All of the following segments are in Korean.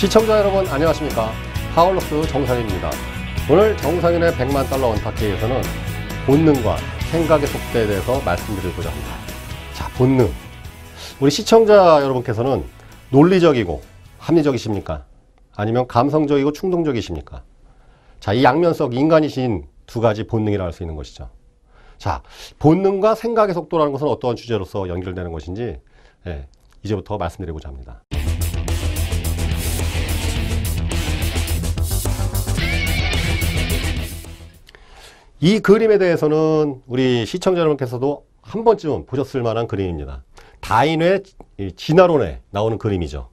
시청자 여러분 안녕하십니까. 파울러스 정상인입니다. 오늘 정상인의 100만 달러 원탁기에서는 본능과 생각의 속도에 대해서 말씀드리고자 합니다. 자, 본능. 우리 시청자 여러분께서는 논리적이고 합리적이십니까? 아니면 감성적이고 충동적이십니까? 자, 이 양면성 인간이신 두 가지 본능이라 할 수 있는 것이죠. 자, 본능과 생각의 속도라는 것은 어떠한 주제로서 연결되는 것인지 이제부터 말씀드리고자 합니다. 이 그림에 대해서는 우리 시청자 여러분께서도 한 번쯤은 보셨을 만한 그림입니다. 다윈의 진화론에 나오는 그림이죠.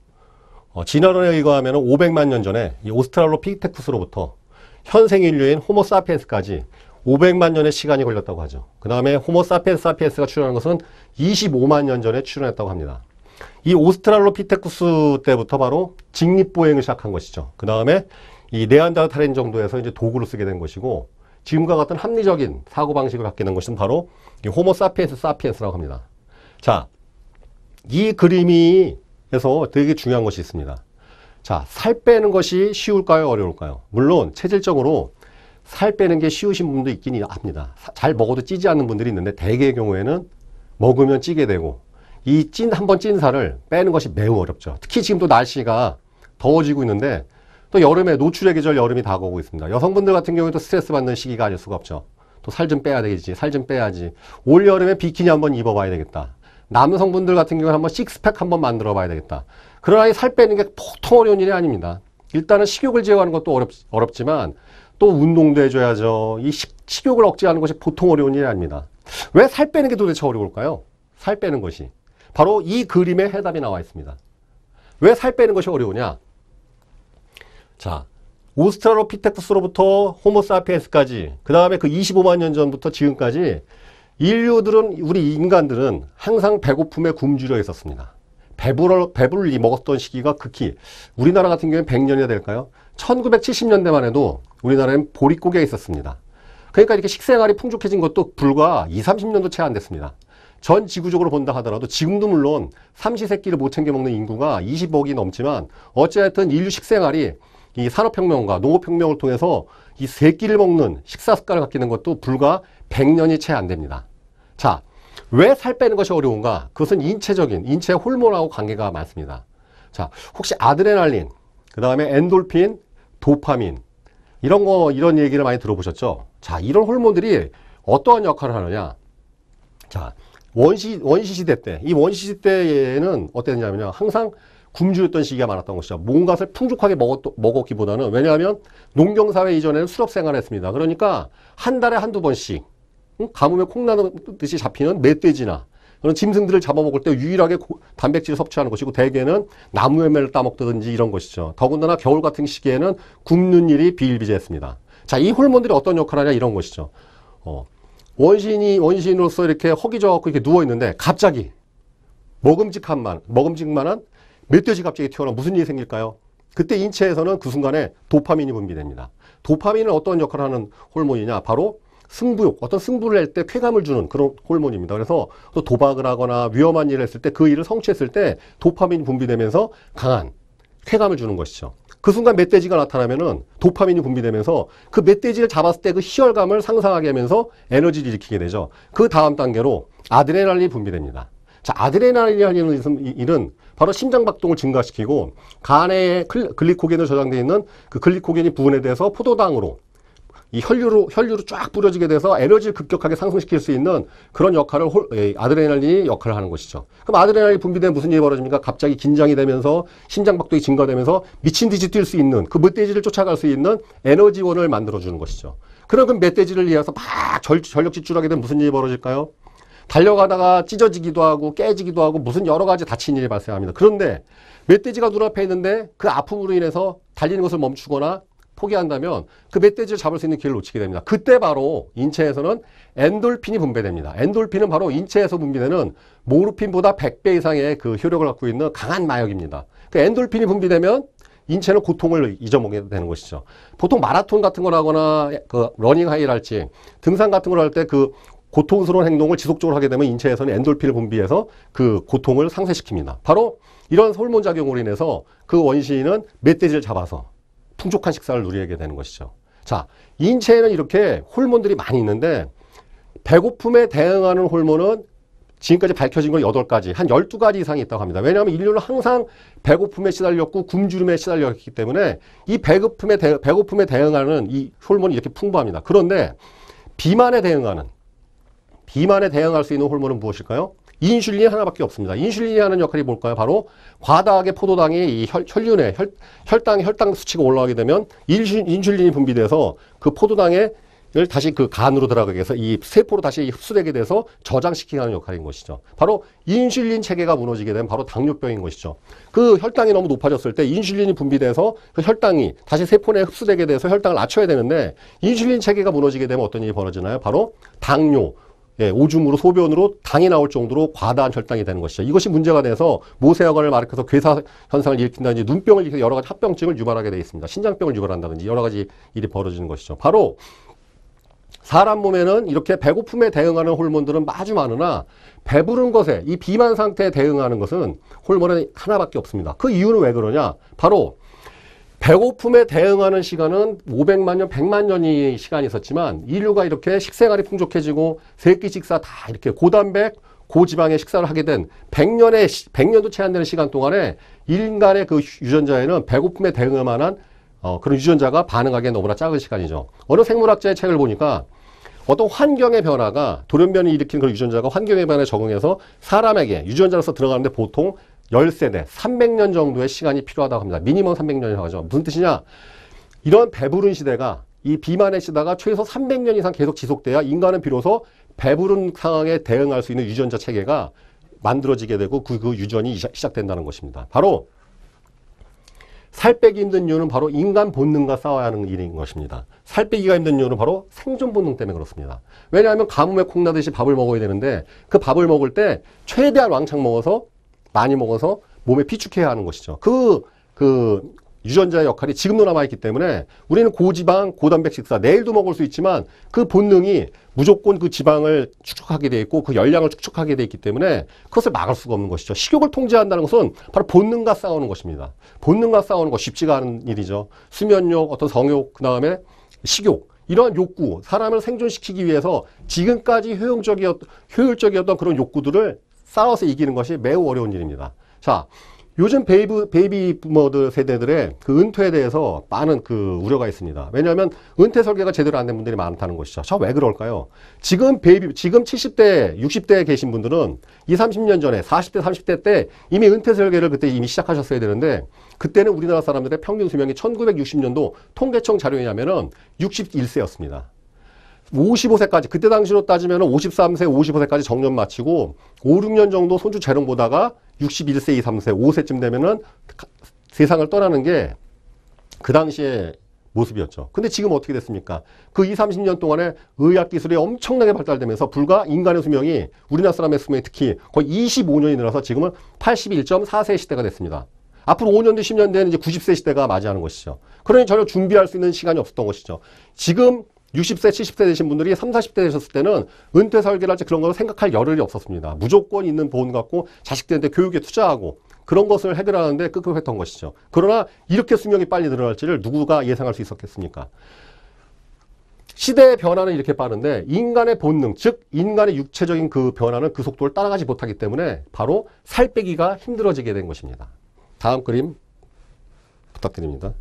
진화론에 의거하면 500만 년 전에 이 오스트랄로피테쿠스로부터 현생 인류인 호모사피엔스까지 500만 년의 시간이 걸렸다고 하죠. 그 다음에 호모사피엔스 사피엔스가 출현한 것은 25만 년 전에 출현했다고 합니다. 이 오스트랄로피테쿠스 때부터 바로 직립보행을 시작한 것이죠. 그 다음에 이 네안데르탈인 정도에서 이제 도구를 쓰게 된 것이고, 지금과 같은 합리적인 사고방식을 갖게 된 것은 바로 이 호모사피엔스 사피엔스라고 합니다. 자, 이 그림에서 되게 중요한 것이 있습니다. 자, 살 빼는 것이 쉬울까요? 어려울까요? 물론 체질적으로 살 빼는 게 쉬우신 분도 있긴 합니다. 잘 먹어도 찌지 않는 분들이 있는데 대개의 경우에는 먹으면 찌게 되고, 이 한번 찐 살을 빼는 것이 매우 어렵죠. 특히 지금 또 날씨가 더워지고 있는데 또 여름에 노출의 계절 여름이 다가오고 있습니다. 여성분들 같은 경우에도 스트레스 받는 시기가 아닐 수가 없죠. 또 살 좀 빼야 되겠지. 살 좀 빼야지. 올 여름에 비키니 한번 입어봐야 되겠다. 남성분들 같은 경우는 한번 식스팩 한번 만들어 봐야 되겠다. 그러나 이 살 빼는 게 보통 어려운 일이 아닙니다. 일단은 식욕을 제어하는 것도 어렵지만 또 운동도 해줘야죠. 이 식욕을 억제하는 것이 보통 어려운 일이 아닙니다. 왜 살 빼는 게 도대체 어려울까요? 살 빼는 것이. 바로 이 그림에 해답이 나와 있습니다. 왜 살 빼는 것이 어려우냐? 자, 오스트랄로피테쿠스로부터 호모사피엔스까지, 그 다음에 그 25만 년 전부터 지금까지 인류들은, 우리 인간들은 항상 배고픔에 굶주려 있었습니다. 배불리 먹었던 시기가 극히, 우리나라 같은 경우에는 100년이나 될까요? 1970년대만 해도 우리나라엔 보릿고개에 있었습니다. 그러니까 이렇게 식생활이 풍족해진 것도 불과 20, 30년도 채 안 됐습니다. 전 지구적으로 본다 하더라도 지금도 물론 삼시세끼를 못 챙겨 먹는 인구가 20억이 넘지만, 어찌하여튼 인류 식생활이 이 산업혁명과 농업혁명을 통해서 이 세 끼를 먹는 식사 습관을 갖게 된 것도 불과 100년이 채 안 됩니다. 자, 왜 살 빼는 것이 어려운가? 그것은 인체 호르몬하고 관계가 많습니다. 자, 혹시 아드레날린, 그 다음에 엔돌핀, 도파민, 이런 얘기를 많이 들어보셨죠? 자, 이런 호르몬들이 어떠한 역할을 하느냐? 자, 원시시대 때, 이 원시시대에는 어땠냐면요, 항상 굶주렸던 시기가 많았던 것이죠. 뭔가를 풍족하게 먹었기보다는, 왜냐하면 농경사회 이전에는 수렵생활을 했습니다. 그러니까 한 달에 한두 번씩 가뭄에 콩나듯이 잡히는 멧돼지나 그런 짐승들을 잡아먹을 때 유일하게 단백질을 섭취하는 것이고, 대개는 나무열매를 따먹든지 이런 것이죠. 더군다나 겨울 같은 시기에는 굶는 일이 비일비재했습니다. 자, 이 호르몬들이 어떤 역할을 하냐, 이런 것이죠. 원시인으로서 이렇게 허기져갖고 이렇게 누워있는데 갑자기 먹음직만한 멧돼지 갑자기 튀어나오면 무슨 일이 생길까요? 그때 인체에서는 그 순간에 도파민이 분비됩니다. 도파민은 어떤 역할을 하는 호르몬이냐? 바로 승부욕, 어떤 승부를 낼 때 쾌감을 주는 그런 호르몬입니다. 그래서 또 도박을 하거나 위험한 일을 했을 때, 그 일을 성취했을 때 도파민이 분비되면서 강한 쾌감을 주는 것이죠. 그 순간 멧돼지가 나타나면은 도파민이 분비되면서 그 멧돼지를 잡았을 때 그 희열감을 상상하게 하면서 에너지를 일으키게 되죠. 그 다음 단계로 아드레날린이 분비됩니다. 자, 아드레날린이라는 일은 바로 심장박동을 증가시키고, 간에 글리코겐으로 저장되어 있는 그 글리코겐이 부분에 대해서 포도당으로 이 혈류로 쫙 뿌려지게 돼서 에너지를 급격하게 상승시킬 수 있는 그런 역할을 아드레날린이 역할을 하는 것이죠. 그럼 아드레날린이 분비되면 무슨 일이 벌어집니까? 갑자기 긴장이 되면서 심장박동이 증가되면서 미친 듯이 뛸 수 있는, 그 멧돼지를 쫓아갈 수 있는 에너지원을 만들어주는 것이죠. 그럼 그 멧돼지를 위해서 막 전력 질주하게 되면 무슨 일이 벌어질까요? 달려가다가 찢어지기도 하고 깨지기도 하고 무슨 여러 가지 다치는 일이 발생합니다. 그런데 멧돼지가 눈앞에 있는데 그 아픔으로 인해서 달리는 것을 멈추거나 포기한다면 그 멧돼지를 잡을 수 있는 기회를 놓치게 됩니다. 그때 바로 인체에서는 엔돌핀이 분비됩니다. 엔돌핀은 바로 인체에서 분비되는 모르핀보다 100배 이상의 그 효력을 갖고 있는 강한 마약입니다. 그 엔돌핀이 분비되면 인체는 고통을 잊어먹게 되는 것이죠. 보통 마라톤 같은 걸 하거나 그 러닝 하이랄지 등산 같은 걸 할 때 그 고통스러운 행동을 지속적으로 하게 되면 인체에서는 엔돌핀을 분비해서 그 고통을 상쇄시킵니다. 바로 이런 호르몬 작용으로 인해서 그 원시인은 멧돼지를 잡아서 풍족한 식사를 누리게 되는 것이죠. 자, 인체에는 이렇게 호르몬들이 많이 있는데 배고픔에 대응하는 호르몬은 지금까지 밝혀진 건 8가지, 한 12가지 이상이 있다고 합니다. 왜냐하면 인류는 항상 배고픔에 시달렸고 굶주림에 시달렸기 때문에 이 배고픔에 대응하는 이 호르몬이 이렇게 풍부합니다. 그런데 비만에 대응할 수 있는 호르몬은 무엇일까요? 인슐린이 하나밖에 없습니다. 인슐린이 하는 역할이 뭘까요? 바로 과다하게 포도당이 이 혈당 수치가 올라가게 되면 인슐린이 분비돼서 그 포도당을 다시 그 간으로 들어가게 해서 이 세포로 다시 흡수되게 돼서 저장시키게 하는 역할인 것이죠. 바로 인슐린 체계가 무너지게 되면 바로 당뇨병인 것이죠. 그 혈당이 너무 높아졌을 때 인슐린이 분비돼서 그 혈당이 다시 세포 내에 흡수되게 돼서 혈당을 낮춰야 되는데 인슐린 체계가 무너지게 되면 어떤 일이 벌어지나요? 바로 당뇨. 예, 오줌으로 소변으로 당이 나올 정도로 과다한 혈당이 되는 것이죠. 이것이 문제가 돼서 모세혈관을 일으켜서 괴사 현상을 일으킨다든지 눈병을 일으켜서 여러 가지 합병증을 유발하게 되어 있습니다. 신장병을 유발한다든지 여러 가지 일이 벌어지는 것이죠. 바로 사람 몸에는 이렇게 배고픔에 대응하는 호르몬들은 아주 많으나 배부른 것에 이 비만 상태에 대응하는 것은 호르몬이 하나밖에 없습니다. 그 이유는 왜 그러냐? 바로 배고픔에 대응하는 시간은 500만 년, 100만 년의 시간이 있었지만 인류가 이렇게 식생활이 풍족해지고 세끼 식사 다 이렇게 고단백, 고지방의 식사를 하게 된 100년도 채 안 되는 시간 동안에 인간의 그 유전자에는 배고픔에 대응할 만한 그런 유전자가 반응하기에 너무나 작은 시간이죠. 어느 생물학자의 책을 보니까 어떤 환경의 변화가 돌연변이 일으킨 그런 유전자가 환경의 변화에 적응해서 사람에게 유전자로서 들어가는데 보통 10세대, 300년 정도의 시간이 필요하다고 합니다. 미니멈 300년이라고 하죠. 무슨 뜻이냐? 이런 배부른 시대가 이 비만의 시대가 최소 300년 이상 계속 지속돼야 인간은 비로소 배부른 상황에 대응할 수 있는 유전자 체계가 만들어지게 되고 그 유전이 시작된다는 것입니다. 바로 살 빼기 힘든 이유는 바로 인간 본능과 싸워야 하는 일인 것입니다. 살 빼기가 힘든 이유는 바로 생존 본능 때문에 그렇습니다. 왜냐하면 가뭄에 콩나듯이 밥을 먹어야 되는데 그 밥을 먹을 때 최대한 왕창 먹어서 많이 먹어서 몸에 비축해야 하는 것이죠. 그 유전자의 역할이 지금도 남아있기 때문에 우리는 고지방, 고단백 식사 내일도 먹을 수 있지만 그 본능이 무조건 그 지방을 축적하게 돼 있고 그 열량을 축적하게 돼 있기 때문에 그것을 막을 수가 없는 것이죠. 식욕을 통제한다는 것은 바로 본능과 싸우는 것입니다. 본능과 싸우는 것 쉽지가 않은 일이죠. 수면욕, 어떤 성욕, 그 다음에 식욕, 이러한 욕구, 사람을 생존시키기 위해서 지금까지 효율적이었던 그런 욕구들을 싸워서 이기는 것이 매우 어려운 일입니다. 자, 요즘 베이비 부머들 세대들의 그 은퇴에 대해서 많은 그 우려가 있습니다. 왜냐하면 은퇴 설계가 제대로 안 된 분들이 많다는 것이죠. 저 왜 그럴까요? 지금 70대, 60대에 계신 분들은 20, 30년 전에 40대, 30대 때 이미 은퇴 설계를 그때 이미 시작하셨어야 되는데 그때는 우리나라 사람들의 평균 수명이 1960년도 통계청 자료에 의하면은 61세였습니다. 55세까지, 그때 당시로 따지면 53세, 55세까지 정년 마치고 5, 6년 정도 손주 재롱 보다가 61세, 2, 3세, 5세쯤 되면은 세상을 떠나는 게 그 당시의 모습이었죠. 근데 지금 어떻게 됐습니까? 그 20, 30년 동안에 의학기술이 엄청나게 발달되면서 불과 인간의 수명이, 우리나라 사람의 수명이 특히 거의 25년이 늘어서 지금은 81.4세 시대가 됐습니다. 앞으로 5년 뒤, 10년 뒤에는 이제 90세 시대가 맞이하는 것이죠. 그러니 전혀 준비할 수 있는 시간이 없었던 것이죠. 지금 60세, 70세 되신 분들이 30, 40대 되셨을 때는 은퇴 설계를 할지 그런 걸 생각할 여력이 없었습니다. 무조건 있는 돈 갖고 자식들한테 교육에 투자하고 그런 것을 해결하는데 끄급했던 것이죠. 그러나 이렇게 수명이 빨리 늘어날지를 누구가 예상할 수 있었겠습니까? 시대의 변화는 이렇게 빠른데 인간의 본능, 즉 인간의 육체적인 그 변화는 그 속도를 따라가지 못하기 때문에 바로 살 빼기가 힘들어지게 된 것입니다. 다음 그림 부탁드립니다.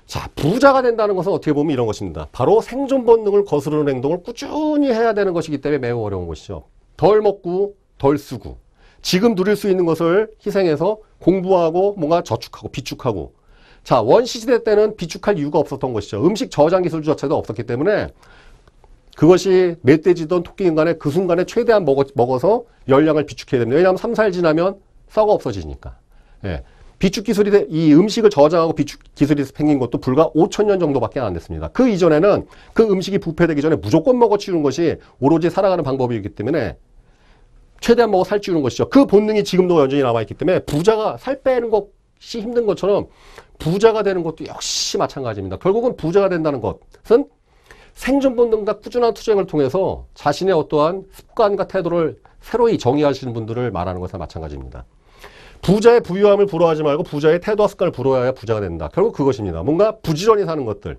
자, 부자가 된다는 것은 어떻게 보면 이런 것입니다. 바로 생존 본능을 거스르는 행동을 꾸준히 해야 되는 것이기 때문에 매우 어려운 것이죠. 덜 먹고 덜 쓰고 지금 누릴 수 있는 것을 희생해서 공부하고 뭔가 저축하고 비축하고. 자, 원시시대 때는 비축할 이유가 없었던 것이죠. 음식 저장 기술 자체도 없었기 때문에 그것이 멧돼지든 토끼인간에 그 순간에 최대한 먹어서 열량을 비축해야 됩니다. 왜냐하면 3, 4일 지나면 썩어 없어지니까. 예. 비축 기술이, 이 음식을 저장하고 비축 기술이 생긴 것도 불과 5,000년 정도밖에 안 됐습니다. 그 이전에는 그 음식이 부패되기 전에 무조건 먹어치우는 것이 오로지 살아가는 방법이기 때문에 최대한 먹어 살찌우는 것이죠. 그 본능이 지금도 여전히 남아있기 때문에 부자가 살 빼는 것이 힘든 것처럼 부자가 되는 것도 역시 마찬가지입니다. 결국은 부자가 된다는 것은 생존 본능과 꾸준한 투쟁을 통해서 자신의 어떠한 습관과 태도를 새로이 정의하시는 분들을 말하는 것과 마찬가지입니다. 부자의 부유함을 부러워하지 말고 부자의 태도와 습관을 부러워해야 부자가 된다. 결국 그것입니다. 뭔가 부지런히 사는 것들.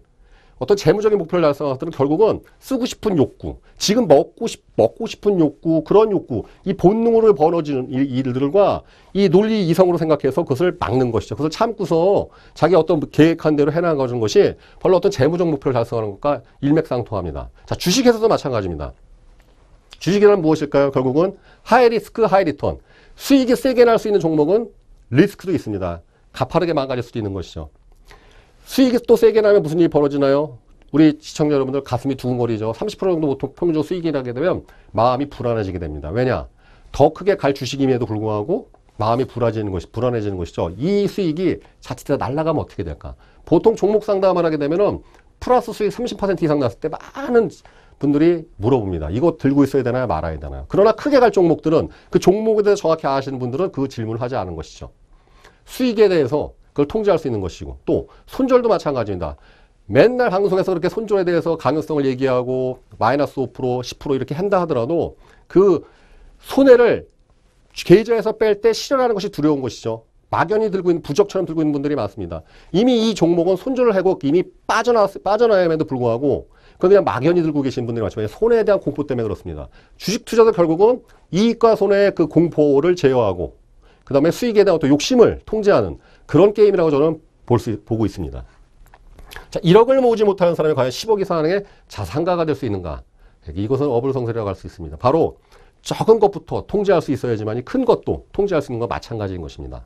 어떤 재무적인 목표를 달성하는 것들은 결국은 쓰고 싶은 욕구, 지금 먹고 싶은 욕구, 그런 욕구, 이 본능으로 벌어지는 일들과 이 논리 이성으로 생각해서 그것을 막는 것이죠. 그것을 참고서 자기 어떤 계획한 대로 해나가는 것이 별로 어떤 재무적 목표를 달성하는 것과 일맥상통합니다. 자, 주식에서도 마찬가지입니다. 주식이란 무엇일까요? 결국은 하이 리스크, 하이 리턴. 수익이 세게 날 수 있는 종목은 리스크도 있습니다. 가파르게 망가질 수도 있는 것이죠. 수익이 또 세게 나면 무슨 일이 벌어지나요? 우리 시청자 여러분들 가슴이 두근거리죠. 30% 정도 보통 평균 수익이 나게 되면 마음이 불안해지게 됩니다. 왜냐? 더 크게 갈 주식임에도 불구하고 마음이 불안해지는 것이죠. 이 수익이 자칫 날아가면 어떻게 될까? 보통 종목 상담을 하게 되면은 플러스 수익 30% 이상 났을 때 많은 분들이 물어봅니다. 이거 들고 있어야 되나요? 말아야 되나요? 그러나 크게 갈 종목들은 그 종목에 대해서 정확히 아시는 분들은 그 질문을 하지 않은 것이죠. 수익에 대해서 그걸 통제할 수 있는 것이고 또 손절도 마찬가지입니다. 맨날 방송에서 그렇게 손절에 대해서 가능성을 얘기하고 마이너스 5%, 10% 이렇게 한다 하더라도 그 손해를 계좌에서 뺄 때 실현하는 것이 두려운 것이죠. 막연히 들고 있는 부적처럼 들고 있는 분들이 많습니다. 이미 이 종목은 손절을 하고 이미 빠져나옴에도 불구하고 그냥 막연히 들고 계신 분들이 많지만 손해에 대한 공포 때문에 그렇습니다. 주식 투자도 결국은 이익과 손해의 그 공포를 제어하고 그 다음에 수익에 대한 어떤 욕심을 통제하는 그런 게임이라고 저는 보고 있습니다. 자, 1억을 모으지 못하는 사람이 과연 10억 이상의 자산가가 될 수 있는가? 이것은 어불성설이라고 할 수 있습니다. 바로 적은 것부터 통제할 수 있어야지만 큰 것도 통제할 수 있는 것과 마찬가지인 것입니다.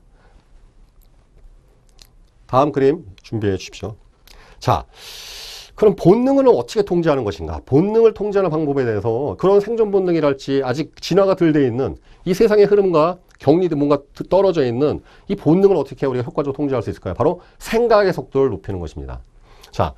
다음 그림 준비해 주십시오. 자, 그럼 본능을 어떻게 통제하는 것인가? 본능을 통제하는 방법에 대해서 그런 생존 본능이랄지 아직 진화가 덜 돼 있는 이 세상의 흐름과 격리도 뭔가 떨어져 있는 이 본능을 어떻게 우리가 효과적으로 통제할 수 있을까요? 바로 생각의 속도를 높이는 것입니다. 자,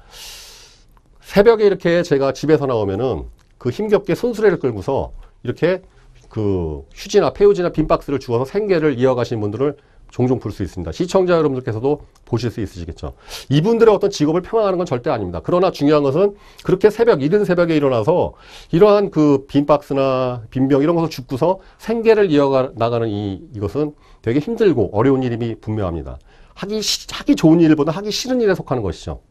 새벽에 이렇게 제가 집에서 나오면은 그 힘겹게 손수레를 끌고서 이렇게 그 휴지나 폐유지나 빈 박스를 주워서 생계를 이어가시는 분들을 종종 볼 수 있습니다. 시청자 여러분들께서도 보실 수 있으시겠죠. 이분들의 어떤 직업을 폄하하는 건 절대 아닙니다. 그러나 중요한 것은 그렇게 이른 새벽에 일어나서 이러한 그 빈 박스나 빈병 이런 것을 줍고서 생계를 이어나가는 이것은 되게 힘들고 어려운 일임이 분명합니다. 하기 좋은 일보다 하기 싫은 일에 속하는 것이죠.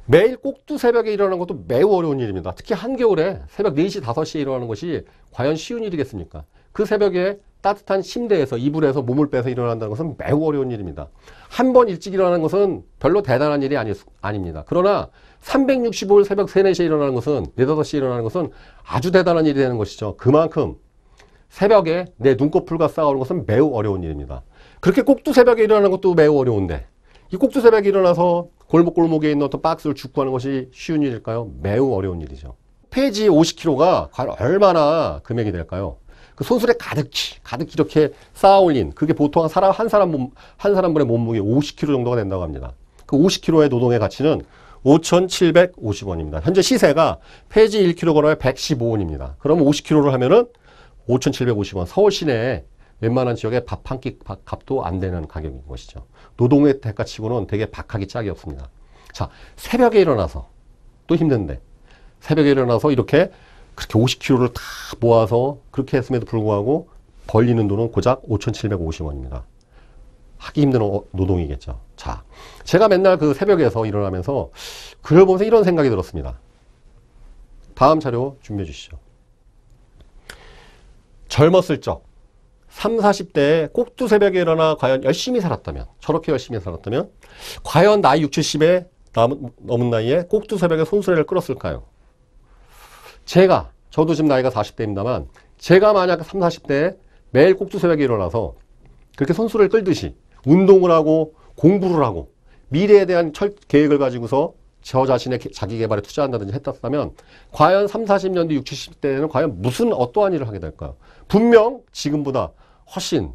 매일 꼭두 새벽에 일어나는 것도 매우 어려운 일입니다. 특히 한겨울에 새벽 4시, 5시에 일어나는 것이 과연 쉬운 일이겠습니까? 그 새벽에 따뜻한 침대에서 이불에서 몸을 빼서 일어난다는 것은 매우 어려운 일입니다. 한 번 일찍 일어나는 것은 별로 대단한 일이 아닙니다. 그러나 365일 새벽 3, 4시에 일어나는 것은 4, 5시에 일어나는 것은 아주 대단한 일이 되는 것이죠. 그만큼 새벽에 내 눈꺼풀과 싸우는 것은 매우 어려운 일입니다. 그렇게 꼭두 새벽에 일어나는 것도 매우 어려운데 이 꼭두 새벽에 일어나서 골목골목에 있는 어떤 박스를 줍고 하는 것이 쉬운 일일까요? 매우 어려운 일이죠. 폐지 50kg가 과연 얼마나 금액이 될까요? 그 손수레 가득 이렇게 쌓아 올린 그게 보통 한 사람분의 몸무게 50kg 정도가 된다고 합니다. 그 50kg의 노동의 가치는 5,750원입니다. 현재 시세가 폐지 1kg에 115원입니다. 그러면 50kg를 하면은 5,750원. 서울 시내에 웬만한 지역에 밥 한 끼 값도 안 되는 가격인 것이죠. 노동의 대가치고는 되게 박하기 짝이 없습니다. 자, 새벽에 일어나서 또 힘든데 새벽에 일어나서 이렇게 그렇게 50kg를 다 모아서 그렇게 했음에도 불구하고 벌리는 돈은 고작 5,750원입니다. 하기 힘든 노동이겠죠. 자, 제가 맨날 그 새벽에서 일어나면서 그걸 보면서 이런 생각이 들었습니다. 다음 자료 준비해 주시죠. 젊었을 적 30, 40대에 꼭두 새벽에 일어나 과연 열심히 살았다면 저렇게 열심히 살았다면 과연 나이 60, 70에 넘은 나이에 꼭두 새벽에 손수레를 끌었을까요? 저도 지금 나이가 40대입니다만 제가 만약 30, 40대에 매일 꼭두 새벽에 일어나서 그렇게 손수레를 끌듯이 운동을 하고 공부를 하고 미래에 대한 계획을 가지고서 저 자신의 자기 개발에 투자한다든지 했다면 과연 30, 40년 뒤 60, 70대에는 과연 어떠한 일을 하게 될까요? 분명 지금보다 훨씬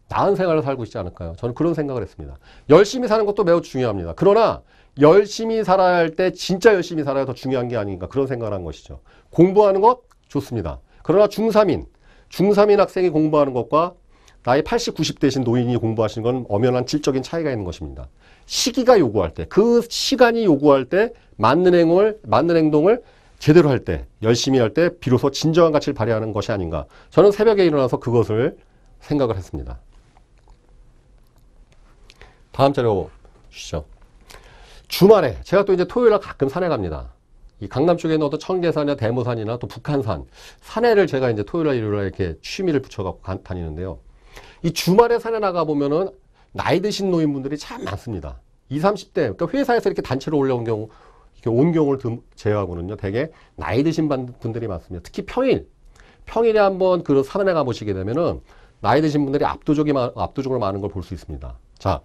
나은 생활을 살고 있지 않을까요? 저는 그런 생각을 했습니다. 열심히 사는 것도 매우 중요합니다. 그러나 열심히 살아야 할 때 진짜 열심히 살아야 더 중요한 게 아닌가 그런 생각을 한 것이죠. 공부하는 것 좋습니다. 그러나 중3인 학생이 공부하는 것과 나이 80, 90대신 노인이 공부하시는 건 엄연한 질적인 차이가 있는 것입니다. 시기가 요구할 때, 그 시간이 요구할 때 맞는 행동을 제대로 할 때, 열심히 할 때 비로소 진정한 가치를 발휘하는 것이 아닌가. 저는 새벽에 일어나서 그것을 생각을 했습니다. 다음 자료 주시죠. 주말에 제가 또 이제 토요일날 가끔 산에 갑니다. 이 강남 쪽에 있는 어떤 청계산이나 대모산이나 또 북한산, 산에를 제가 이제 토요일날 일요일날 이렇게 취미를 붙여갖고 다니는데요. 이 주말에 산에 나가보면은 나이 드신 노인분들이 참 많습니다. 20, 30대, 그러니까 회사에서 이렇게 단체로 올라온 경우, 이렇게 온 경우를 제외하고는요, 되게 나이 드신 분들이 많습니다. 특히 평일에 한번 그 산에 가보시게 되면은 나이 드신 분들이 압도적으로 많은 걸 볼 수 있습니다. 자,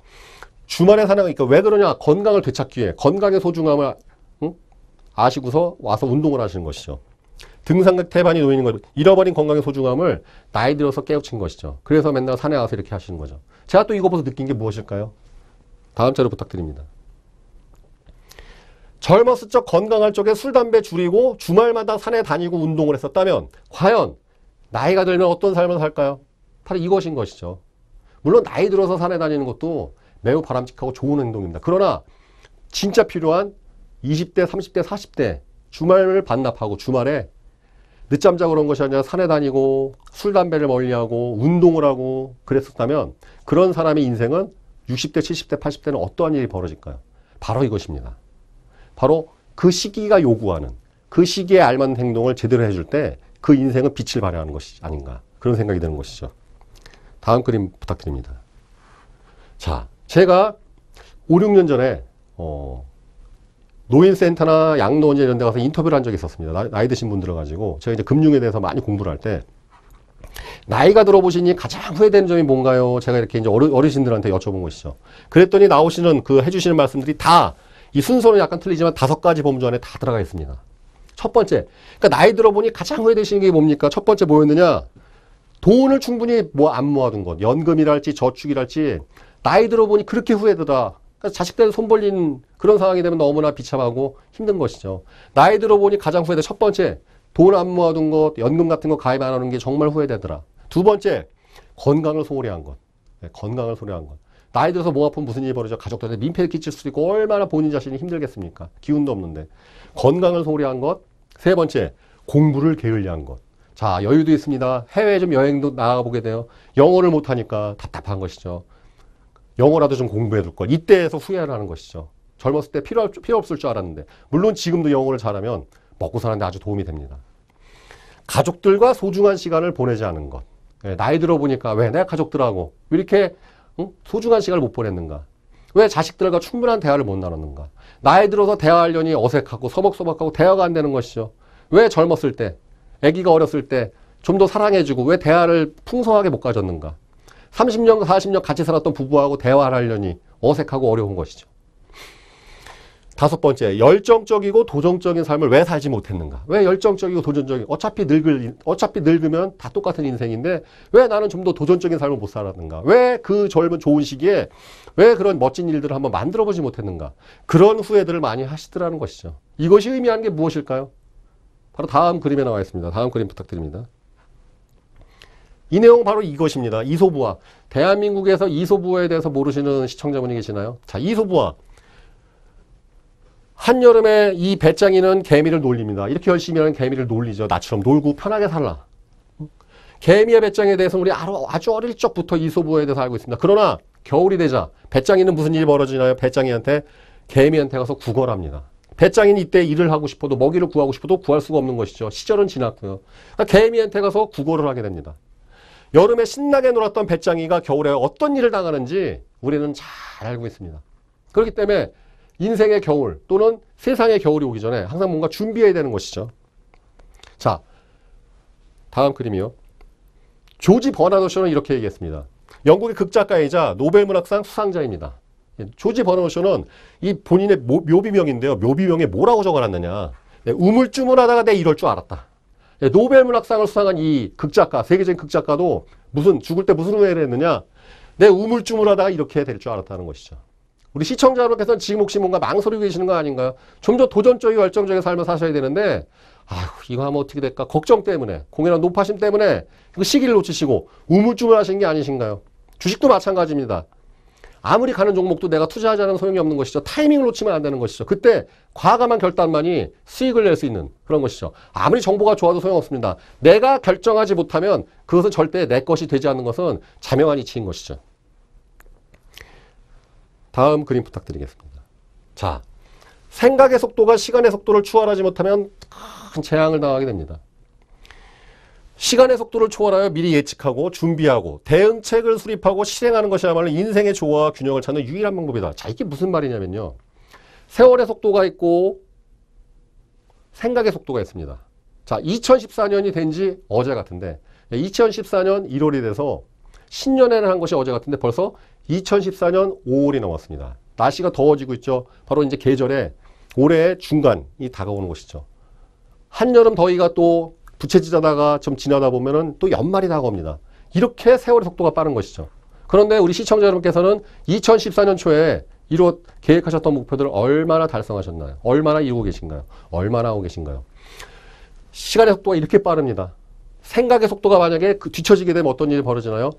주말에 산에 가니까 왜 그러냐? 건강을 되찾기 위해 건강의 소중함을 아시고서 와서 운동을 하시는 것이죠. 등산객 태반이 놓이는 것, 잃어버린 건강의 소중함을 나이 들어서 깨우친 것이죠. 그래서 맨날 산에 와서 이렇게 하시는 거죠. 제가 또 이거 보면서 느낀 게 무엇일까요? 다음 자료 부탁드립니다. 젊었을 적 건강할 적에 술, 담배 줄이고 주말마다 산에 다니고 운동을 했었다면 과연 나이가 들면 어떤 삶을 살까요? 바로 이것인 것이죠. 물론 나이 들어서 산에 다니는 것도 매우 바람직하고 좋은 행동입니다. 그러나 진짜 필요한 20대, 30대, 40대 주말을 반납하고 주말에 늦잠 자고 그런 것이 아니라 산에 다니고 술, 담배를 멀리하고 운동을 하고 그랬었다면 그런 사람의 인생은 60대, 70대, 80대는 어떠한 일이 벌어질까요? 바로 이것입니다. 바로 그 시기가 요구하는 그 시기에 알맞는 행동을 제대로 해줄 때 그 인생은 빛을 발휘하는 것이 아닌가 그런 생각이 드는 것이죠. 다음 그림 부탁드립니다. 자, 제가 5, 6년 전에 노인센터나 양로원이나 이런 데 가서 인터뷰를 한 적이 있었습니다. 나이 드신 분들을 가지고 제가 이제 금융에 대해서 많이 공부를 할 때 나이가 들어보시니 가장 후회되는 점이 뭔가요? 제가 이렇게 이제 어르신들한테 여쭤본 것이죠. 그랬더니 나오시는 해주시는 말씀들이 다 이 순서는 약간 틀리지만 5가지 범주 안에 다 들어가 있습니다. 첫 번째, 그러니까 나이 들어보니 가장 후회되시는 게 뭡니까? 첫 번째 뭐였느냐? 돈을 충분히 안 모아둔 것, 연금이랄지 저축이랄지 나이 들어보니 그렇게 후회되다. 그러니까 자식들 손 벌린 그런 상황이 되면 너무나 비참하고 힘든 것이죠. 나이 들어보니 가장 후회돼. 첫 번째, 돈 안 모아둔 것, 연금 같은 거 가입 안 하는 게 정말 후회되더라. 두 번째, 건강을 소홀히 한 것. 건강을 소홀히 한 것. 나이 들어서 몸 아프면 무슨 일이 벌어져? 가족들한테 민폐를 끼칠 수도 있고 얼마나 본인 자신이 힘들겠습니까? 기운도 없는데. 건강을 소홀히 한 것. 세 번째, 공부를 게을리한 것. 자, 여유도 있습니다. 해외 좀 여행도 나가보게 돼요. 영어를 못하니까 답답한 것이죠. 영어라도 좀 공부해 둘 걸. 이때에서 후회를 하는 것이죠. 젊었을 때 필요 없을 줄 알았는데. 물론 지금도 영어를 잘하면 먹고 사는데 아주 도움이 됩니다. 가족들과 소중한 시간을 보내지 않은 것. 나이 들어보니까 왜 내가 가족들하고 왜 이렇게 소중한 시간을 못 보냈는가? 왜 자식들과 충분한 대화를 못 나눴는가? 나이 들어서 대화하려니 어색하고 서먹서먹하고 대화가 안 되는 것이죠. 왜 젊었을 때, 아기가 어렸을 때 좀 더 사랑해주고 왜 대화를 풍성하게 못 가졌는가? 30년, 40년 같이 살았던 부부하고 대화를 하려니 어색하고 어려운 것이죠. 다섯 번째, 열정적이고 도전적인 삶을 왜 살지 못했는가? 왜 열정적이고 도전적인, 어차피 늙으면 다 똑같은 인생인데 왜 나는 좀 더 도전적인 삶을 못 살았는가? 왜 그 젊은 좋은 시기에 왜 그런 멋진 일들을 한번 만들어보지 못했는가? 그런 후회들을 많이 하시더라는 것이죠. 이것이 의미하는 게 무엇일까요? 바로 다음 그림에 나와 있습니다. 다음 그림 부탁드립니다. 이 내용은 바로 이것입니다. 이소부화. 대한민국에서 이소부화에 대해서 모르시는 시청자분이 계시나요? 자, 이소부화. 한여름에 이 배짱이는 개미를 놀립니다. 이렇게 열심히 하는 개미를 놀리죠. 나처럼 놀고 편하게 살라. 개미의 배짱에 대해서 우리 아주 어릴 적부터 이소부화에 대해서 알고 있습니다. 그러나 겨울이 되자 배짱이는 무슨 일이 벌어지나요? 배짱이한테 개미한테 가서 구걸을 합니다. 배짱이는 이때 일을 하고 싶어도 먹이를 구하고 싶어도 구할 수가 없는 것이죠. 시절은 지났고요. 그러니까 개미한테 가서 구걸을 하게 됩니다. 여름에 신나게 놀았던 배짱이가 겨울에 어떤 일을 당하는지 우리는 잘 알고 있습니다. 그렇기 때문에 인생의 겨울 또는 세상의 겨울이 오기 전에 항상 뭔가 준비해야 되는 것이죠. 자, 다음 그림이요. 조지 버나드쇼는 이렇게 얘기했습니다. 영국의 극작가이자 노벨문학상 수상자입니다. 조지 버나드쇼는 이 본인의 묘비명인데요. 묘비명에 뭐라고 적어놨느냐. 우물쭈물하다가 내 이럴 줄 알았다. 노벨문학상을 수상한 이 극작가, 세계적인 극작가도 죽을 때 무슨 후회를 했느냐. 내 우물쭈물하다가 이렇게 될 줄 알았다는 것이죠. 우리 시청자 여러분께서는 지금 혹시 뭔가 망설이고 계시는 거 아닌가요? 좀 더 도전적이고 열정적인 삶을 사셔야 되는데 이거 하면 어떻게 될까? 걱정 때문에, 공연한 높아심 때문에 그 시기를 놓치시고 우물쭈물 하신 게 아니신가요? 주식도 마찬가지입니다. 아무리 가는 종목도 내가 투자하자는 소용이 없는 것이죠. 타이밍을 놓치면 안 되는 것이죠. 그때 과감한 결단만이 수익을 낼 수 있는 그런 것이죠. 아무리 정보가 좋아도 소용없습니다. 내가 결정하지 못하면 그것은 절대 내 것이 되지 않는 것은 자명한 이치인 것이죠. 다음 그림 부탁드리겠습니다. 자, 생각의 속도가 시간의 속도를 추월하지 못하면 큰 재앙을 당하게 됩니다. 시간의 속도를 초월하여 미리 예측하고 준비하고 대응책을 수립하고 실행하는 것이야말로 인생의 조화와 균형을 찾는 유일한 방법이다. 자, 이게 무슨 말이냐면요. 세월의 속도가 있고 생각의 속도가 있습니다. 자, 2014년이 된 지 어제 같은데 2014년 1월이 돼서 신년에는 한 것이 어제 같은데 벌써 2014년 5월이 넘었습니다. 날씨가 더워지고 있죠. 바로 이제 계절에 올해의 중간이 다가오는 것이죠. 한여름 더위가 또 부채질하다가 좀 지나다 보면은 또 연말이 다가옵니다. 이렇게 세월의 속도가 빠른 것이죠. 그런데 우리 시청자 여러분께서는 2014년 초에 계획하셨던 목표들을 얼마나 달성하셨나요? 얼마나 이루고 계신가요? 얼마나 하고 계신가요? 시간의 속도가 이렇게 빠릅니다. 생각의 속도가 만약에 뒤처지게 되면 어떤 일이 벌어지나요?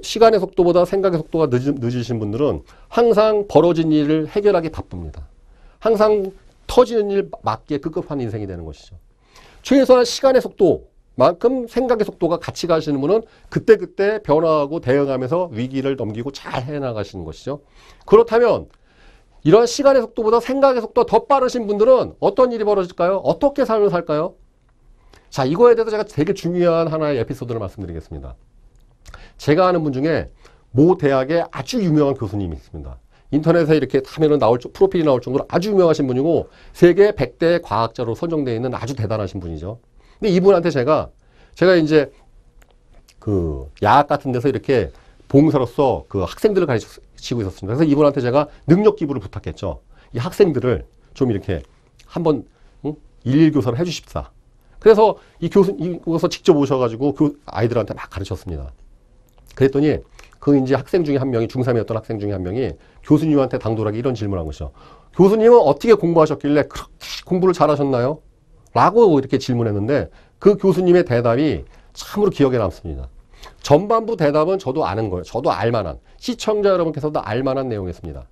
시간의 속도보다 생각의 속도가 늦으신 분들은 항상 벌어진 일을 해결하기 바쁩니다. 항상 터지는 일 맞기에 급급한 인생이 되는 것이죠. 최소한 시간의 속도만큼 생각의 속도가 같이 가시는 분은 그때그때 변화하고 대응하면서 위기를 넘기고 잘 해나가시는 것이죠. 그렇다면 이런 시간의 속도보다 생각의 속도가 더 빠르신 분들은 어떤 일이 벌어질까요? 어떻게 삶을 살까요? 자, 이거에 대해서 제가 되게 중요한 하나의 에피소드를 말씀드리겠습니다. 제가 아는 분 중에 모 대학의 아주 유명한 교수님이 있습니다. 인터넷에 이렇게 하면은 프로필이 나올 정도로 아주 유명하신 분이고 세계 100대 과학자로 선정되어 있는 아주 대단하신 분이죠. 근데 이분한테 제가 이제 그 야학 같은 데서 이렇게 봉사로서 그 학생들을 가르치고 있었습니다. 그래서 이분한테 제가 능력 기부를 부탁했죠. 이 학생들을 좀 이렇게 한번 일일 교사를 해주십사. 그래서 이곳에서 직접 오셔가지고 그 아이들한테 막 가르쳤습니다. 그랬더니 이제 학생 중에 한 명이 중3이었던 학생 중에 한 명이 교수님한테 당돌하게 이런 질문을 한 것이죠. 교수님은 어떻게 공부하셨길래 그렇게 공부를 잘하셨나요? 라고 이렇게 질문했는데 그 교수님의 대답이 참으로 기억에 남습니다. 전반부 대답은 저도 아는 거예요. 저도 알만한, 시청자 여러분께서도 알만한 내용이었습니다.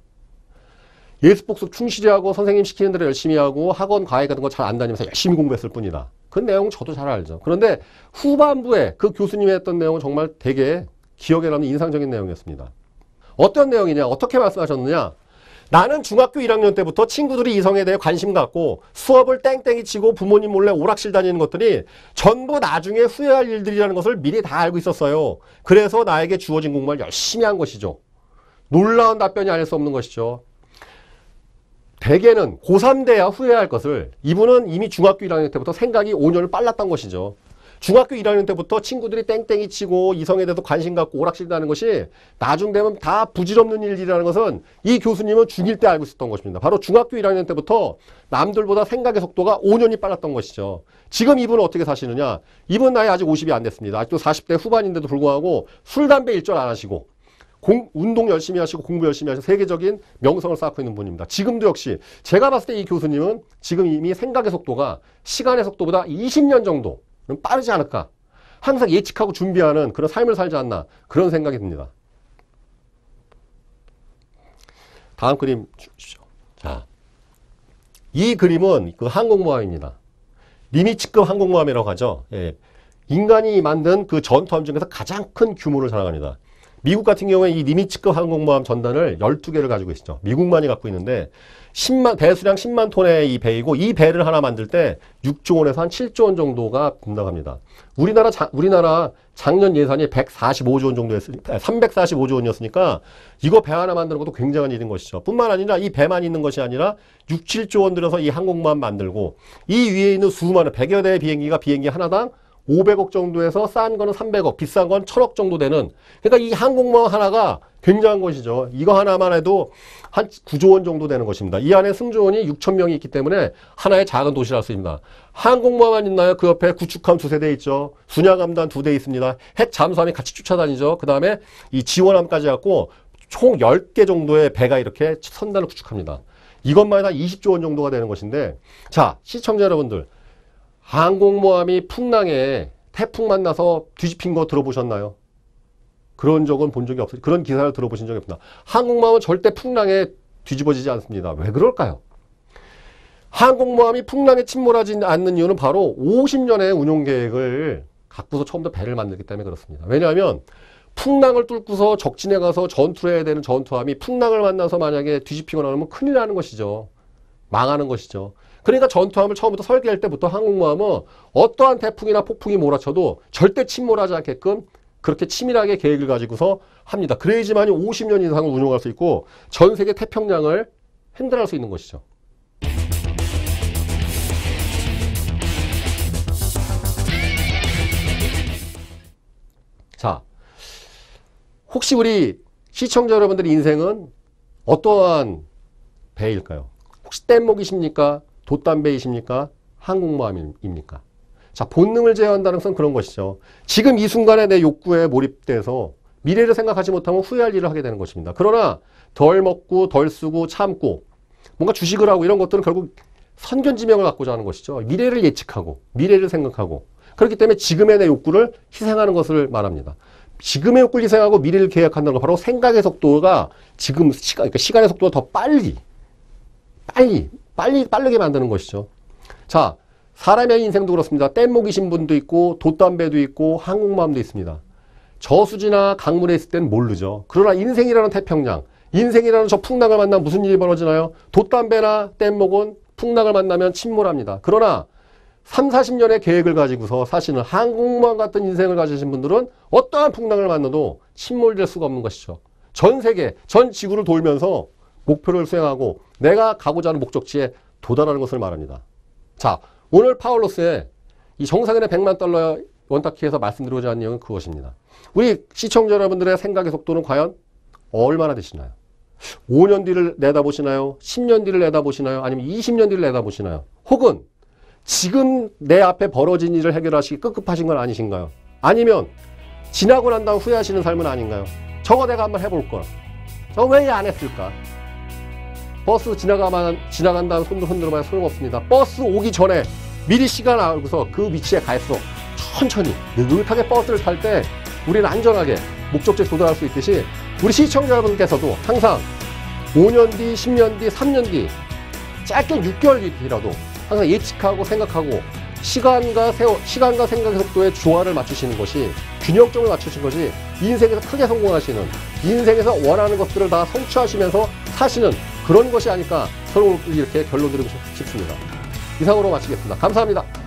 예습복습 충실히 하고 선생님 시키는 대로 열심히 하고 학원 과외 같은 거 잘 안 다니면서 열심히 공부했을 뿐이다. 그 내용 저도 잘 알죠. 그런데 후반부에 그 교수님이 했던 내용은 정말 되게 기억에 남는 인상적인 내용이었습니다. 어떤 내용이냐? 어떻게 말씀하셨느냐? 나는 중학교 1학년 때부터 친구들이 이성에 대해 관심 갖고 수업을 땡땡이 치고 부모님 몰래 오락실 다니는 것들이 전부 나중에 후회할 일들이라는 것을 미리 다 알고 있었어요. 그래서 나에게 주어진 공부를 열심히 한 것이죠. 놀라운 답변이 아닐 수 없는 것이죠. 대개는 고3 돼야 후회할 것을 이분은 이미 중학교 1학년 때부터 생각이 5년을 빨랐던 것이죠. 중학교 1학년 때부터 친구들이 땡땡이 치고 이성에 대해서 관심 갖고 오락실 다는 것이 나중 되면 다 부질없는 일이라는 것은 이 교수님은 중1 때 알고 있었던 것입니다. 바로 중학교 1학년 때부터 남들보다 생각의 속도가 5년이 빨랐던 것이죠. 지금 이분은 어떻게 사시느냐? 이분 나이 아직 50이 안 됐습니다. 아직도 40대 후반인데도 불구하고 술, 담배 일절 안 하시고 운동 열심히 하시고 공부 열심히 하시고 세계적인 명성을 쌓고 있는 분입니다. 지금도 역시 제가 봤을 때 이 교수님은 지금 이미 생각의 속도가 시간의 속도보다 20년 정도 빠르지 않을까. 항상 예측하고 준비하는 그런 삶을 살지 않나. 그런 생각이 듭니다. 다음 그림 주십시오. 자, 이 그림은 그 항공모함입니다. 니미츠급 항공모함이라고 하죠. 예. 인간이 만든 그 전투함 중에서 가장 큰 규모를 자랑합니다. 미국 같은 경우에 이 니미츠급 항공모함 전단을 12개를 가지고 있죠. 미국만이 갖고 있는데 배수량 10만 톤의 이 배이고 이 배를 하나 만들 때 6조 원에서 한 7조 원 정도가 든다고 우리나라 작년 예산이 145조 원 정도 345조 원이었으니까 이거 배 하나 만드는 것도 굉장한 일인 것이죠. 뿐만 아니라 이 배만 있는 것이 아니라 6, 7조 원 들여서 이 항공모함 만들고 이 위에 있는 수많은 100여 대의 비행기 하나당 500억 정도에서 싼 거는 300억, 비싼 건 1000억 정도 되는. 그러니까 이 항공모함 하나가 굉장한 것이죠. 이거 하나만 해도 한 9조 원 정도 되는 것입니다. 이 안에 승조원이 6,000명이 있기 때문에 하나의 작은 도시를 할 수 있습니다. 항공모함만 있나요? 그 옆에 구축함 2-3대 있죠. 순양함단 2대 있습니다. 핵 잠수함이 같이 쫓아다니죠. 그 다음에 이 지원함까지 갖고 총 10개 정도의 배가 이렇게 선단을 구축합니다. 이것만 해도 한 20조 원 정도가 되는 것인데, 자, 시청자 여러분들, 항공모함이 풍랑에 태풍 만나서 뒤집힌 거 들어보셨나요? 그런 적은 본 적이 없어요. 그런 기사를 들어보신 적이 없나. 한국마음은 절대 풍랑에 뒤집어지지 않습니다. 왜 그럴까요? 한국모함이 풍랑에 침몰하지 않는 이유는 바로 50년의 운용계획을 갖고서 처음부터 배를 만들기 때문에 그렇습니다. 왜냐하면 풍랑을 뚫고서 적진에 가서 전투를 해야 되는 전투함이 풍랑을 만나서 만약에 뒤집히거나 하면 큰일 나는 것이죠. 망하는 것이죠. 그러니까 전투함을 처음부터 설계할 때부터 항공모함은 어떠한 태풍이나 폭풍이 몰아쳐도 절대 침몰하지 않게끔 그렇게 치밀하게 계획을 가지고서 합니다. 그래야지만이 50년 이상을 운용할 수 있고 전 세계 태평양을 핸들할 수 있는 것이죠. 자, 혹시 우리 시청자 여러분들의 인생은 어떠한 배일까요? 혹시 뗏목이십니까? 돛담배이십니까? 항공모함입니까? 자, 본능을 제어한다는 것은 그런 것이죠. 지금 이 순간에 내 욕구에 몰입돼서 미래를 생각하지 못하면 후회할 일을 하게 되는 것입니다. 그러나 덜 먹고 덜 쓰고 참고 뭔가 주식을 하고 이런 것들은 결국 선견지명을 갖고자 하는 것이죠. 미래를 예측하고 미래를 생각하고 그렇기 때문에 지금의 내 욕구를 희생하는 것을 말합니다. 지금의 욕구를 희생하고 미래를 계획한다는 건 바로 생각의 속도가 지금 그러니까 시간의 속도가 더 빠르게 만드는 것이죠. 자, 사람의 인생도 그렇습니다. 뗏목이신 분도 있고 돛담배도 있고 항공모함도 있습니다. 저수지나 강물에 있을 때는 모르죠. 그러나 인생이라는 태평양, 인생이라는 저 풍랑을 만나면 무슨 일이 벌어지나요? 돛담배나 뗏목은 풍랑을 만나면 침몰합니다. 그러나 3, 40년의 계획을 가지고서 사시는 항공모함 같은 인생을 가지신 분들은 어떠한 풍랑을 만나도 침몰될 수가 없는 것이죠. 전 세계, 전 지구를 돌면서 목표를 수행하고 내가 가고자 하는 목적지에 도달하는 것을 말합니다. 자, 오늘 파울로스의 이 정상인의 100만 달러 원탁키에서 말씀드리고자 하는 내용은 그것입니다. 우리 시청자 여러분들의 생각의 속도는 과연 얼마나 되시나요? 5년 뒤를 내다보시나요? 10년 뒤를 내다보시나요? 아니면 20년 뒤를 내다보시나요? 혹은 지금 내 앞에 벌어진 일을 해결하시기 급급하신 건 아니신가요? 아니면 지나고 난 다음 후회하시는 삶은 아닌가요? 저거 내가 한번 해볼 걸. 저거 왜 안 했을까? 버스 지나간 다음 손도 흔들어봐야 소용없습니다. 버스 오기 전에 미리 시간 알고서 그 위치에 가 있어. 천천히 느긋하게 버스를 탈 때 우리는 안전하게 목적지에 도달할 수 있듯이 우리 시청자 여러분께서도 항상 5년 뒤, 10년 뒤, 3년 뒤 짧게 6개월 뒤라도 항상 예측하고 생각하고 시간과 생각의 속도에 조화를 맞추시는 것이 균형점을 맞추신 것이 인생에서 크게 성공하시는 인생에서 원하는 것들을 다 성취하시면서 사시는 그런 것이 아닐까 저는 이렇게 결론 드리고 싶습니다. 이상으로 마치겠습니다. 감사합니다.